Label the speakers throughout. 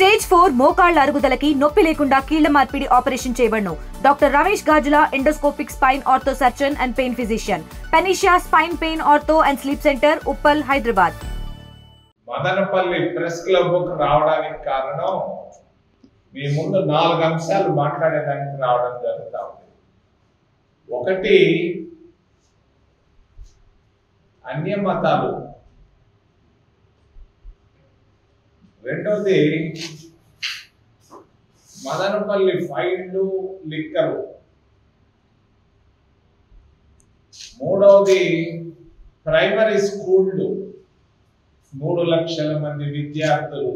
Speaker 1: Stage 4 మోకాళ్ల అరుగుదలకి నొప్పి లేకుండా కీళ్ల మార్పిడి ఆపరేషన్ చేయబడును. Doctor Ramesh Gajula, endoscopic spine ortho surgeon and pain physician, panacea spine pain ortho and sleep centre, Uppal, Hyderabad.
Speaker 2: Madanapalle press క్లబ్కు రావడానికి కారణం మీ ముందు 4 అంశాలు మాట్లాడడానికి రావడం జరుగుతా ఉంది. ఒకటి, అన్య మతాలు. రెండోది, మదనపల్లి ఫైళ్లు, లిక్కరు. మూడవది, ప్రైమరీ స్కూళ్ళు, 3 లక్షల మంది విద్యార్థులు.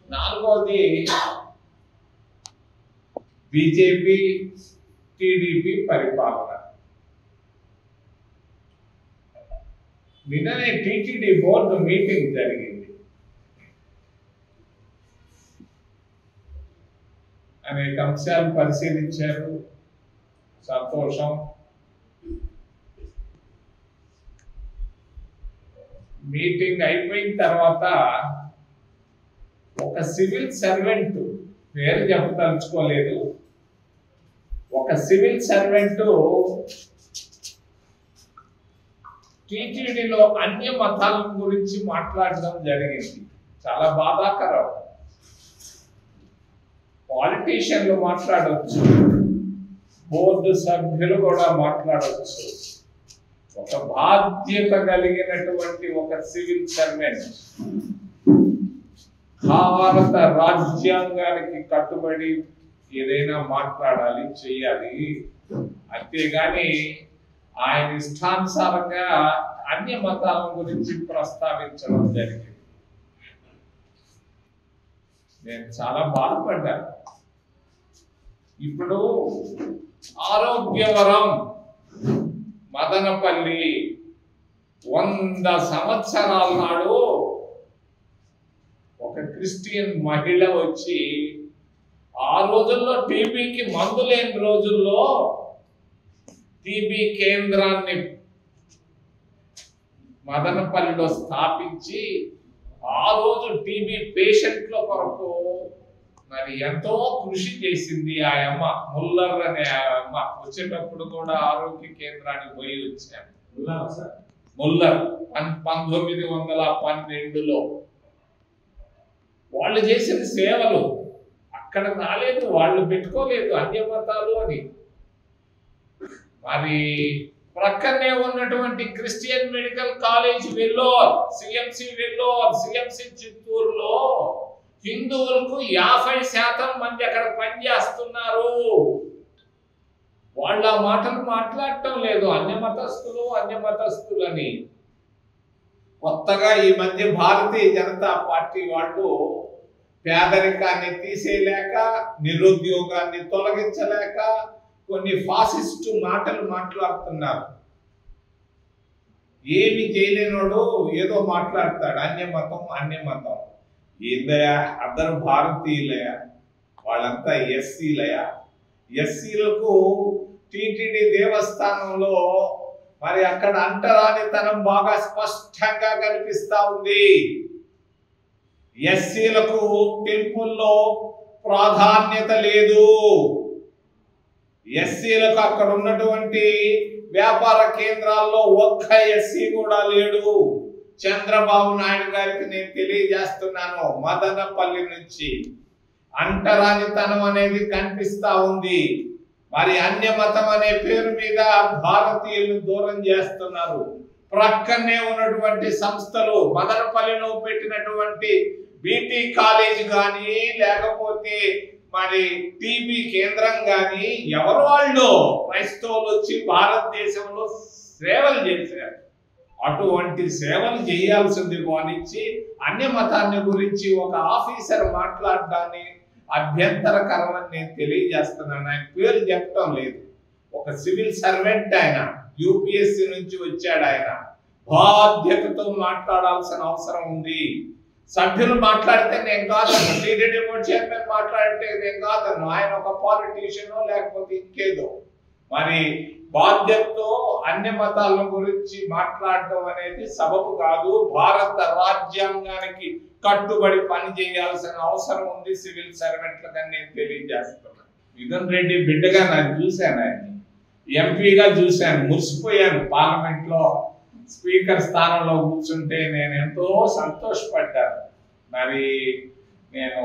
Speaker 2: నాలుగవది, బీజేపీ టీడీపీ పరిపాలన. నిన్ననే టీటీడీ బోర్డు మీటింగ్ జరిగింది. అనేక అంశాలు పరిశీలించారు, సంతోషం. మీటింగ్ అయిపోయిన తర్వాత ఒక సివిల్ సర్వెంట్, పేరు చెప్పదలుచుకోలేదు, ఒక సివిల్ సర్వెంట్ టీటీడీలో అన్య మతాల గురించి మాట్లాడడం జరిగింది. చాలా బాధాకరం. పాలిటీషియన్లు మాట్లాడవచ్చు, బోర్డు సభ్యులు కూడా మాట్లాడవచ్చు. ఒక బాధ్యత కలిగినటువంటి ఒక సివిల్ సర్వెంట్ భారత రాజ్యాంగానికి కట్టుబడి ఏదైనా మాట్లాడాలి, చెయ్యాలి. అంతేగాని ఆయన ఇష్టానుసారంగా అన్య మతాల గురించి ప్రస్తావించడం జరిగింది. నేను చాలా బాధపడ్డాను. ఇప్పుడు ఆరోగ్యవరం మదనపల్లి 100 సంవత్సరాల నాడు ఒక క్రిస్టియన్ మహిళ వచ్చి, ఆ రోజుల్లో టీబీకి మందు లేని రోజుల్లో టీబీ కేంద్రాన్ని మదనపల్లిలో స్థాపించి, ఆ రోజు టీబీ పేషెంట్ల కొరకు మరి ఎంతో కృషి చేసింది ఆ అమ్మ. ముల్లర్ అనే ఆ అమ్మ. వచ్చేటప్పుడు కూడా ఆరోగ్య కేంద్రానికి పోయి వచ్చాను. ముల్లర్ 1912లో వాళ్ళు చేసిన సేవలు అక్కడ రాలేదు, వాళ్ళు పెట్టుకోలేదు అన్య మతాలు అని. మరి ప్రక్కనే ఉన్నటువంటి Christian medical college Vellore, CMC Vellore, CMC చిత్తూరులో హిందువులకు 50% మంది అక్కడ పనిచేస్తున్నారు. వాళ్ళ మాటలు మాట్లాడటం లేదు, అన్య మతస్థులు అని. కొత్తగా ఈ మధ్య భారతీయ జనతా పార్టీ వాళ్ళు పేదరికాన్ని తీసేయలేక, నిరుద్యోగాన్ని తొలగించలేక కొన్ని ఫాసిస్టు మాటలు మాట్లాడుతున్నారు. ఏమి చేయలేనోడు ఏదో మాట్లాడతాడు, అన్య మతం. ఏందయా, అందరూ భారతీయులయా, వాళ్ళంతా ఎస్సీలయా. ఎస్సీలకు టీటీడీ దేవస్థానంలో మరి అక్కడ అంటరానితనం బాగా స్పష్టంగా కనిపిస్తా ఉంది. ఎస్సీలకు టెంపుల్లో ప్రాధాన్యత లేదు. ఎస్సీలకు అక్కడ ఉన్నటువంటి వ్యాపార కేంద్రాల్లో ఒక్క ఎస్సీ కూడా లేడు. చంద్రబాబు నాయుడు గారికి నేను తెలియజేస్తున్నాను, మదనపల్లి నుంచి అంటరానితనం అనేది కనిపిస్తా ఉంది. మరి అన్య మతం అనే పేరు మీద భారతీయులను దూరం చేస్తున్నారు. ప్రక్కనే ఉన్నటువంటి సంస్థలు, మదనపల్లిలో పెట్టినటువంటి బీటీ కాలేజ్ కానీ, లేకపోతే మరి టీబీ కేంద్రం కానీ, ఎవరు వాళ్ళు క్రైస్తవులు వచ్చి భారతదేశంలో సేవలు చేశారు. అటువంటి సేవలు చేయాల్సింది వానిచ్చి అన్య మతాన్ని గురించి ఒక ఆఫీసర్ మాట్లాడడాన్ని అభ్యంతరకరమని నేను తెలియజేస్తున్నాను. ఆయన పేరు చెప్పడం లేదు. ఒక సివిల్ సర్వెంట్, ఆయన యూపీఎస్సీ నుంచి వచ్చాడు. ఆయన బాధ్యతతో మాట్లాడాల్సిన అవసరం ఉంది. సభ్యులు మాట్లాడితే నేను కాదన్ను, టీటీడీ బోర్డు చైర్మన్ మాట్లాడితే నేను కాదన్ను. ఆయన ఒక పాలిటీషియనో లేకపోతే ఇంకేదో. మరి బాధ్యతతో అన్య మతాల గురించి మాట్లాడడం అనేది సబబు కాదు. భారత రాజ్యాంగానికి కట్టుబడి పని చేయాల్సిన అవసరం ఉంది సివిల్ సర్వెంట్లుగా నేను తెలియజేస్తున్నాను. మిథున్ రెడ్డి బిడ్డగా నాకు చూశాను, ఆయన ఎంపీగా చూశాను, మురిసిపోయాను. పార్లమెంట్లో స్పీకర్ స్థానంలో కూర్చుంటే నేను ఎంతో సంతోషపడ్డాను. మరి నేను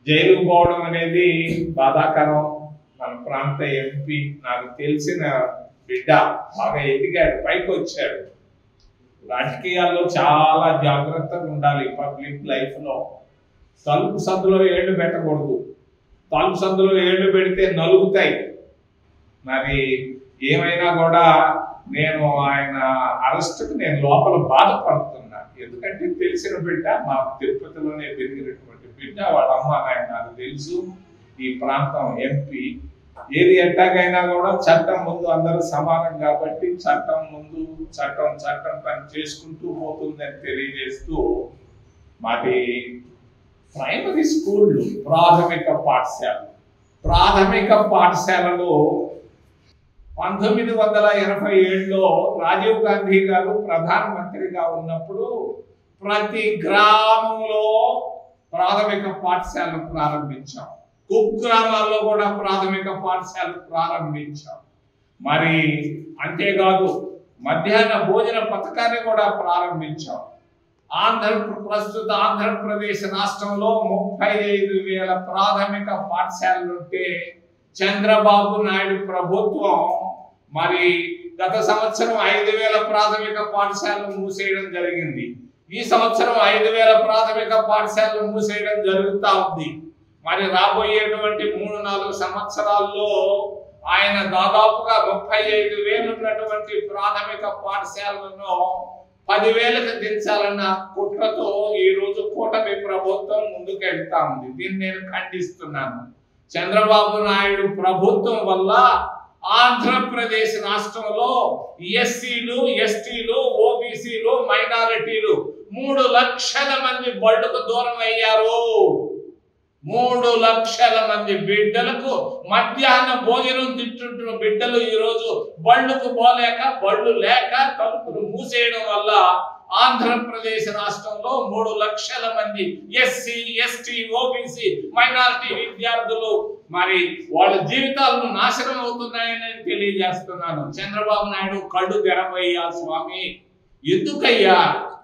Speaker 2: జైలుకు పోవడం అనేది బాధాకరం. మన ప్రాంత ఎంపీ, నాకు తెలిసిన బిడ్డ, బాగా ఎదిగాడు, పైకి వచ్చాడు. రాజకీయాల్లో చాలా జాగ్రత్తగా ఉండాలి. పబ్లిక్ లైఫ్ లో తలుపు సందులో ఏళ్ళు పెట్టకూడదు. తలుపు సందులో ఏళ్ళు పెడితే నలుగుతాయి. మరి ఏమైనా కూడా నేను ఆయన అరెస్టుకు నేను లోపల బాధపడుతున్నా. ఎందుకంటే తెలిసిన బిడ్డ, మా తిరుపతిలోనే పెరిగినటువంటి బిడ్డ, వాళ్ళ అమ్మ ఆయన నాకు తెలుసు. ఈ ప్రాంతం ఎంపీ. ఏది ఎట్టాగైనా కూడా చట్టం ముందు అందరూ సమానం కాబట్టి చట్టం ముందు చట్టం పని చేసుకుంటూ పోతుందని తెలియజేస్తూ, మాది ప్రైమరీ స్కూళ్ళు, ప్రాథమిక పాఠశాలలు 1987లో రాజీవ్ గాంధీ గారు ప్రధానమంత్రిగా ఉన్నప్పుడు ప్రతి గ్రామంలో ప్రాథమిక పాఠశాలను ప్రారంభించాం. కుగ్రామాల్లో కూడా ప్రాథమిక పాఠశాలను ప్రారంభించాం. మరి అంతేకాదు మధ్యాహ్న భోజన పథకాన్ని కూడా ప్రారంభించాం. ప్రస్తుత ఆంధ్రప్రదేశ్ రాష్ట్రంలో 35,000 ప్రాథమిక పాఠశాలలుంటే చంద్రబాబు నాయుడు ప్రభుత్వం మరి గత సంవత్సరం 5,000 ప్రాథమిక పాఠశాలను మూసేయడం జరిగింది. ఈ సంవత్సరం 5,000 ప్రాథమిక పాఠశాలను మూసేయడం జరుగుతూ ఉంది. మరి రాబోయేటువంటి 3-4 సంవత్సరాల్లో ఆయన దాదాపుగా 35,000 ఉన్నటువంటి ప్రాథమిక పాఠశాలను 10,000కు దించాలన్న కుట్రతో ఈ రోజు కూటమి ప్రభుత్వం ముందుకెళ్తా ఉంది. దీన్ని నేను ఖండిస్తున్నాను. చంద్రబాబు నాయుడు ప్రభుత్వం వల్ల ఆంధ్రప్రదేశ్ రాష్ట్రంలో ఎస్సీలు, ఎస్టీలు, ఓబీసీలు, మైనారిటీలు 3 లక్షల మంది బళ్ళకు దూరం అయ్యారు. 3 లక్షల మంది బిడ్డలకు మధ్యాహ్న భోజనం తింటుంటున్న బిడ్డలు ఈ రోజు బళ్ళకు పోలేక, బళ్ళు లేక తలుపులు మూసేయడం వల్ల ఆంధ్రప్రదేశ్ రాష్ట్రంలో 3 లక్షల మంది ఎస్సీ, ఎస్టీ, ఓబీసీ, మైనారిటీ విద్యార్థులు మరి వాళ్ళ జీవితాలను నాశనం అవుతున్నాయని తెలియజేస్తున్నాను. చంద్రబాబు నాయుడు కళ్ళు తెరవయ్యా స్వామి, ఎందుకయ్యా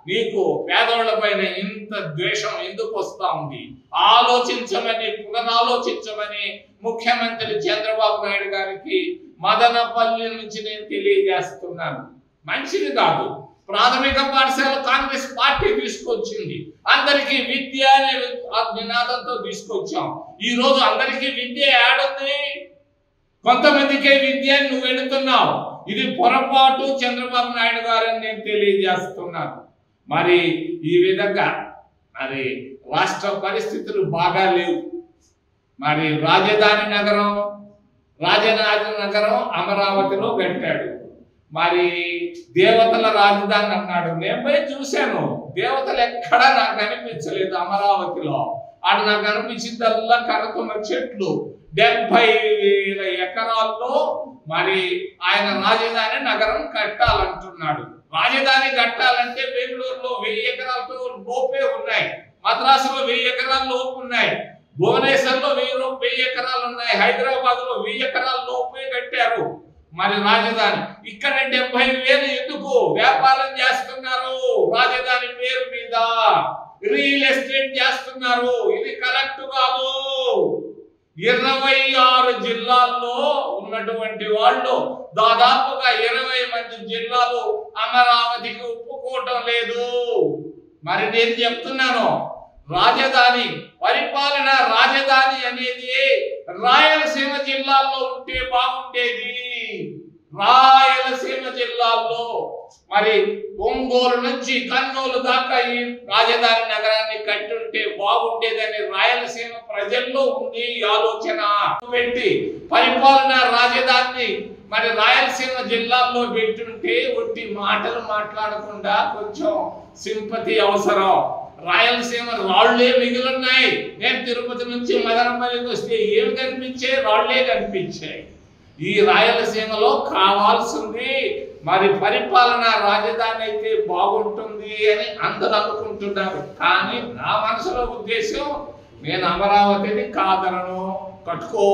Speaker 2: నీకు పేదోళ్ల పైన ఇంత ద్వేషం ఎందుకు వస్తా ఉంది? ఆలోచించమని, పునరాలోచించమని ముఖ్యమంత్రి చంద్రబాబు నాయుడు గారికి మదనపల్లి నుంచి నేను తెలియజేస్తున్నాను. మంచిది కాదు. ప్రాథమిక పాఠశాల కాంగ్రెస్ పార్టీ తీసుకొచ్చింది. అందరికీ విద్య అనే నినాదంతో తీసుకొచ్చాం. ఈ రోజు అందరికీ విద్య ఏడుంది? కొంతమందికే విద్య నువ్వు వెళుతున్నావు. ఇది పొరపాటు చంద్రబాబు నాయుడు గారని నేను తెలియజేస్తున్నాను. మరి ఈ విధంగా మరి రాష్ట్ర పరిస్థితులు బాగా లేవు. మరి రాజధాని నగరం అమరావతిలో కట్టాడు. మరి దేవతల రాజధాని అన్నాడు. నేను పోయి చూశాను, దేవతలు ఎక్కడా నాకు కనిపించలేదు అమరావతిలో. అటు నాకు కనిపించిందల్లా కరతున్న చెట్లు. 70,000 ఎకరాల్లో మరి ఆయన రాజధాని నగరం కట్టాలంటున్నాడు. రాజధాని కట్టాలంటే బెంగళూరులో 1000 ఎకరాలతో లోపే ఉన్నాయి, మద్రాసులో 1000 ఎకరాల లోపు ఉన్నాయి, భువనేశ్వర్లో 1000 ఎకరాలు ఉన్నాయి, హైదరాబాద్ లో 1000 ఎకరాల లోపే కట్టారు మరి రాజధాని. ఇక్కడ 70,000 ఎందుకు వ్యాపారం చేస్తున్నారు? రాజధాని పేరు మీద రియల్ ఎస్టేట్ చేస్తున్నారు. ఇది కరెక్ట్ కాదు. 26 జిల్లాల్లో ఉన్నటువంటి వాళ్ళు దాదాపుగా 20 మంది జిల్లాలు అమరావతికి ఒప్పుకోవటం లేదు. మరి నేను చెప్తున్నాను, రాజధాని పరిపాలన రాజధాని అనేది రాయలసీమ జిల్లాల్లో ఉంటే బాగుండేది. రాయలసీమ జిల్లాల్లో మరి ఒంగోలు నుంచి కర్నూలు దాకా ఈ రాజధాని నగరాన్ని కట్టుంటే బాగుండేదని రాయలసీమ ప్రజల్లో ఉంది ఆలోచన. పెట్టి పరిపాలన రాజధాని మరి రాయలసీమ జిల్లాల్లో పెట్టుంటే ఒట్టి మాటలు మాట్లాడకుండా కొంచెం సింపతి అవసరం. రాయలసీమ రాళ్లే మిగిలిన్నాయి. నేను తిరుపతి నుంచి మదనపల్లికి వస్తే ఏమి కనిపించాయి? రాళ్లే కనిపించాయి. ఈ రాయలసీమలో కావాల్సింది మరి పరిపాలన రాజధాని అయితే బాగుంటుంది అని అందరూ అనుకుంటున్నారు. కానీ నా మనసులో ఉద్దేశం, నేను అమరావతిని కాదనను. కట్టుకో,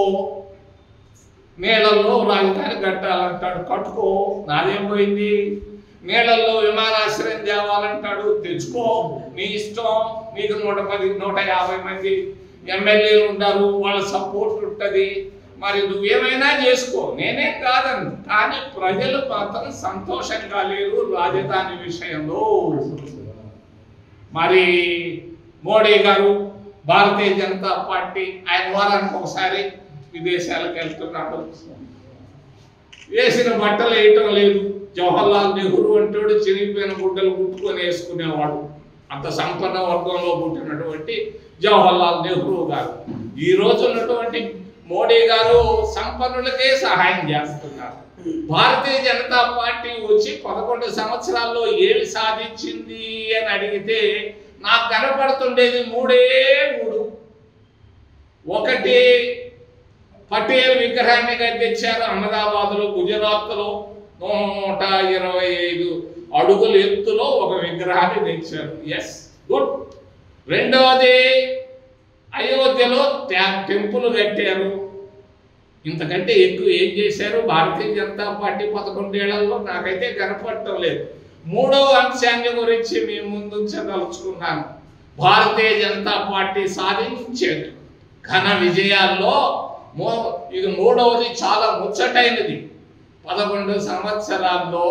Speaker 2: నీళ్ళల్లో రాజధాని కట్టాలంటాడు, కట్టుకో, నాదేం పోయింది. నీళ్ళల్లో విమానాశ్రయం తేవాలంటాడు, తెచ్చుకో, నీ ఇష్టం. నీకు 110, 150 మంది ఎమ్మెల్యేలు ఉంటారు, వాళ్ళ సపోర్ట్ ఉంటుంది. మరి నువ్వేమైనా చేసుకో, నేనే కాదని. కానీ ప్రజలు మాత్రం సంతోషంగా లేరు రాజధాని విషయంలో. మరి మోడీ గారు, భారతీయ జనతా పార్టీ, ఆయన వారానికి ఒకసారి విదేశాలకు వెళ్తున్నాడు. వేసిన బట్టలు వేయటం లేదు. జవహర్లాల్ నెహ్రూ అంటాడు చిరిగిపోయిన గుడ్డలు కుట్టుకొని వేసుకునేవాడు. అంత సంపన్న వర్గంలో పుట్టినటువంటి జవహర్లాల్ నెహ్రూ గారు. ఈ రోజు ఉన్నటువంటి మోడీ గారు సంపన్నులకే సహాయం చేస్తున్నారు. భారతీయ జనతా పార్టీ వచ్చి 11 సంవత్సరాల్లో ఏమి సాధించింది అని అడిగితే నాకు కనపడుతుండేది 3. ఒకటి, పటేల్ విగ్రహాన్ని తెచ్చారు అహ్మదాబాద్లో, గుజరాత్లో 125 అడుగుల ఎత్తులో ఒక విగ్రహాన్ని తెచ్చారు. Yes, good. రెండవది, అయోధ్యలో టెంపుల్ కట్టారు. ఇంతకంటే ఎక్కువ ఏం చేశారు భారతీయ జనతా పార్టీ 11 ఏళ్లలో? నాకైతే కనపడటం లేదు. మూడవ అంశాన్ని గురించి మీ ముందు ఉంచదలుచుకున్నాను. భారతీయ జనతా పార్టీ సాధించే ఘన విజయాల్లో ఇది మూడవది, చాలా ముచ్చటైనది. 11 సంవత్సరాల్లో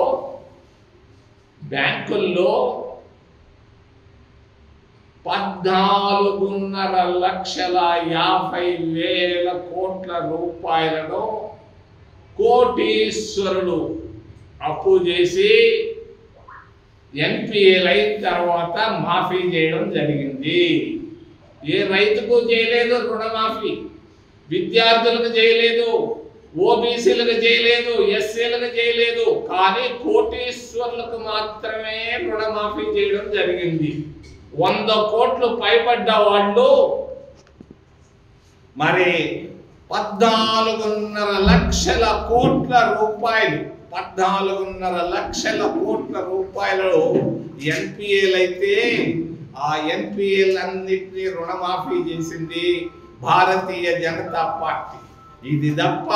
Speaker 2: బ్యాంకుల్లో 14,50,00,000 కోట్ల రూపాయలను కోటీశ్వరులు అప్పు చేసి ఎన్పిఏలు అయిన తర్వాత మాఫీ చేయడం జరిగింది. ఏ రైతుకు చేయలేదు రుణమాఫీ, విద్యార్థులకు చేయలేదు, ఓబీసీలకు చేయలేదు, ఎస్సీలకు చేయలేదు. కానీ కోటీశ్వరులకు మాత్రమే రుణమాఫీ చేయడం జరిగింది. 100 కోట్లు పైబడ్డ వాళ్ళు మరి 14,5 లక్షల కోట్ల రూపాయలు, 14,5 లక్షల కోట్ల రూపాయలు ఎన్పిఏలు అయితే ఆ ఎన్పిఏలన్నింటినీ రుణమాఫీ చేసింది భారతీయ జనతా పార్టీ. ఇది తప్ప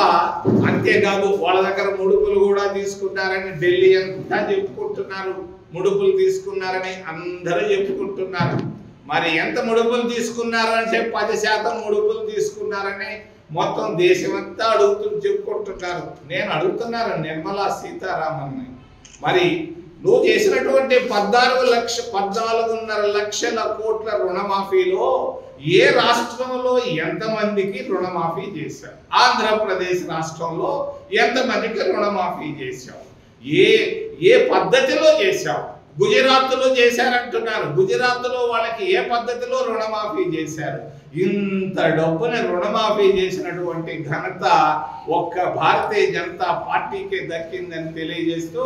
Speaker 2: అంతేకాదు, వాళ్ళ దగ్గర ముడుపులు కూడా తీసుకున్నారని ఢిల్లీ అంతా చెప్పుకుంటున్నారు. ముడుపులు తీసుకున్నారని అందరూ చెప్పుకుంటున్నారు. మరి ఎంత ముడుపులు తీసుకున్నారు అంటే 10% ముడుపులు తీసుకున్నారని మొత్తం దేశమంతా చెప్పుకుంటున్నారు. నేను అడుగుతున్నాను నిర్మలా సీతారామన్ని, మరి నువ్వు చేసినటువంటి 14,5 లక్షల కోట్ల రుణమాఫీలో ఏ రాష్ట్రంలో ఎంతమందికి రుణమాఫీ చేశావు? ఆంధ్రప్రదేశ్ రాష్ట్రంలో ఎంతమందికి రుణమాఫీ చేశావు? ఏ పద్ధతిలో చేశావు? గుజరాత్లో చేశారంటున్నారు. గుజరాత్లో వాళ్ళకి ఏ పద్ధతిలో రుణమాఫీ చేశారు? ఇంత డబ్బుని రుణమాఫీ చేసినటువంటి ఘనత ఒక్క భారతీయ జనతా పార్టీకి దక్కిందని తెలియజేస్తూ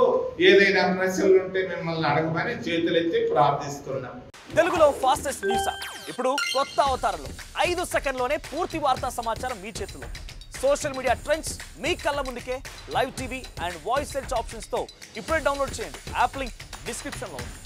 Speaker 2: ఏదైనా ప్రశ్నలు ఉంటే మిమ్మల్ని అడగమని చేతులెత్తి ప్రార్థిస్తున్నాం.
Speaker 3: తెలుగులో ఫాస్టెస్ట్ న్యూస్ ఇప్పుడు కొత్త అవతారంలో 5 సెకండ్లోనే పూర్తి వార్తా సమాచారం మీ చేతిలో. సోషల్ మీడియా ట్రెండ్స్ మీ కళ్ళ ముందుకే live TV and voice search options తో ఇప్పుడే డౌన్లోడ్ చేయండి. యాప్ లింక్ డిస్క్రిప్షన్ లో ఉంది.